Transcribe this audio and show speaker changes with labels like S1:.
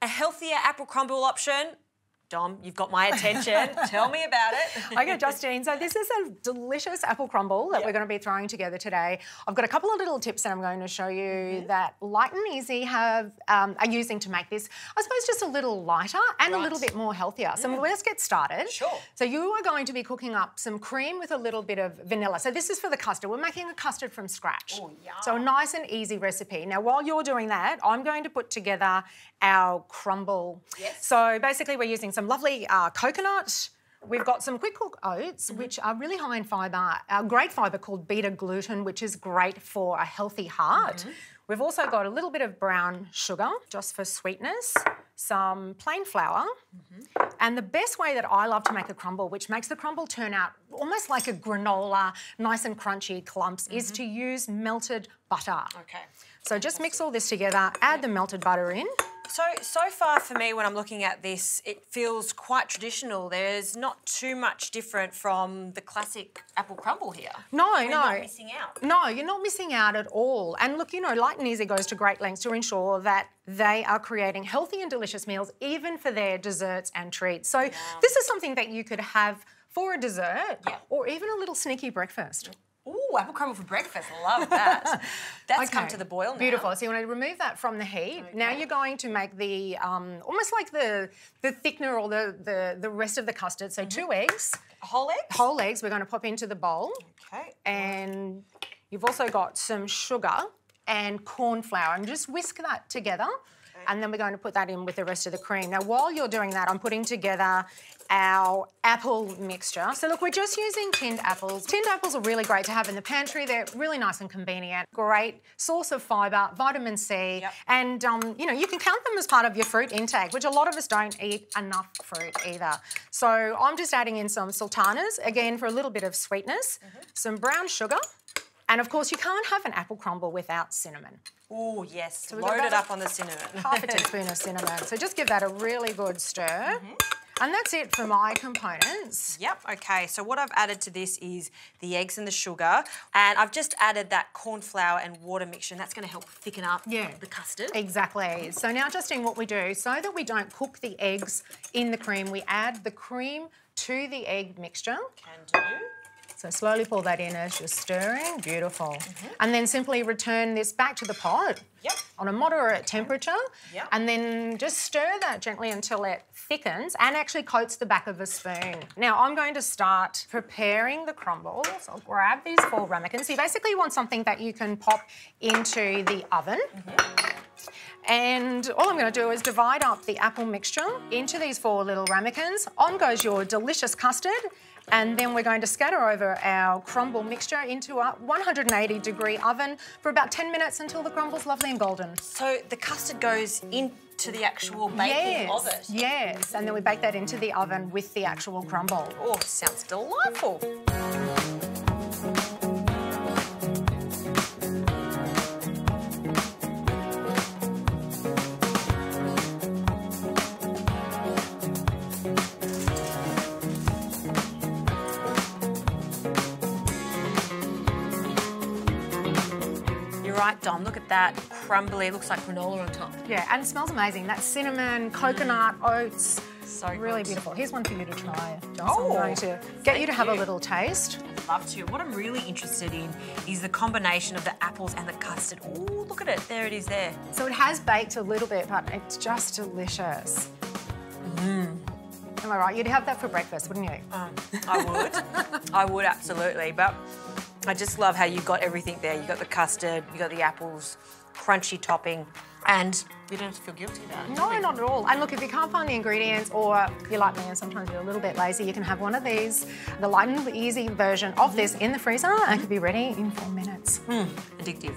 S1: A healthier apple crumble option. Dom, you've got my attention. Tell me about it.
S2: Okay, Justine, so this is a delicious apple crumble that we're going to be throwing together today. I've got a couple of little tips that I'm going to show you that Light and Easy are using to make this, I suppose, just a little lighter and a little bit more healthier. So let's get started.
S1: Sure.
S2: So you are going to be cooking up some cream with a little bit of vanilla. So this is for the custard. We're making a custard from scratch.
S1: Oh, yeah.
S2: So a nice and easy recipe. Now, while you're doing that, I'm going to put together our crumble.
S1: Yes.
S2: So basically we're using some lovely coconut. We've got some quick cook oats, which are really high in fibre, a great fibre called beta gluten, which is great for a healthy heart. We've also got a little bit of brown sugar, just for sweetness, some plain flour, and the best way that I love to make a crumble, which makes the crumble turn out almost like a granola, nice and crunchy clumps, is to use melted butter.
S1: Okay.
S2: So just mix all this together, add the melted butter in.
S1: So far for me, when I'm looking at this, it feels quite traditional. There's not too much different from the classic apple crumble here. We're not missing out.
S2: No, you're not missing out at all. And look, you know, Light and Easy goes to great lengths to ensure that they are creating healthy and delicious meals, even for their desserts and treats. So this is something that you could have for a dessert or even a little sneaky breakfast.
S1: Ooh, apple crumble for breakfast. Love that. That's come to the boil now.
S2: Beautiful. So you want to remove that from the heat. Okay. Now you're going to make the, almost like the thickener or the rest of the custard. So 2 eggs.
S1: Whole eggs?
S2: Whole eggs we're going to pop into the bowl.
S1: Okay.
S2: And you've also got some sugar and corn flour. And just whisk that together. Okay. And then we're going to put that in with the rest of the cream. Now, while you're doing that, I'm putting together our apple mixture. So look, we're just using tinned apples. Tinned apples are really great to have in the pantry. They're really nice and convenient. Great source of fibre, vitamin C, and you know, you can count them as part of your fruit intake, which a lot of us don't eat enough fruit either. So I'm just adding in some sultanas, again for a little bit of sweetness, some brown sugar, and of course you can't have an apple crumble without cinnamon.
S1: Oh yes, so load it up on the cinnamon.
S2: Half a teaspoon of cinnamon. So just give that a really good stir. And that's it for my components.
S1: Yep, okay, so what I've added to this is the eggs and the sugar, and I've just added that corn flour and water mixture, and that's going to help thicken up the custard.
S2: Exactly. So now, Justine, what we do, so that we don't cook the eggs in the cream, we add the cream to the egg mixture.
S1: Can do.
S2: So slowly pour that in as you're stirring. Beautiful. And then simply return this back to the pot on a moderate temperature. And then just stir that gently until it thickens and actually coats the back of a spoon. Now I'm going to start preparing the crumble. So I'll grab these 4 ramekins. So you basically want something that you can pop into the oven. And all I'm going to do is divide up the apple mixture into these 4 little ramekins. On goes your delicious custard. And then we're going to scatter over our crumble mixture into a 180-degree oven for about 10 minutes until the crumble's lovely and golden.
S1: So the custard goes into the actual baking of it?
S2: Yes, and then we bake that into the oven with the actual crumble.
S1: Oh, sounds delightful. Right, Dom, look at that. Crumbly, looks like granola on top.
S2: Yeah, and it smells amazing. That cinnamon, coconut, oats.
S1: So
S2: really beautiful. Here's one for you to try, Joss. I'm going to get you to have a little taste.
S1: I'd love to. What I'm really interested in is the combination of the apples and the custard. Oh, look at it. There it is there.
S2: So it has baked a little bit, but it's just delicious. Am I right? You'd have that for breakfast, wouldn't you?
S1: I would. I would, absolutely. But I just love how you've got everything there. You've got the custard, you've got the apples, crunchy topping, and you don't have to feel guilty about it.
S2: No, not at all. And look, if you can't find the ingredients, or you're like me and sometimes you're a little bit lazy, you can have one of these, the Light and Easy version of this in the freezer, and it could be ready in 4 minutes.
S1: Addictive.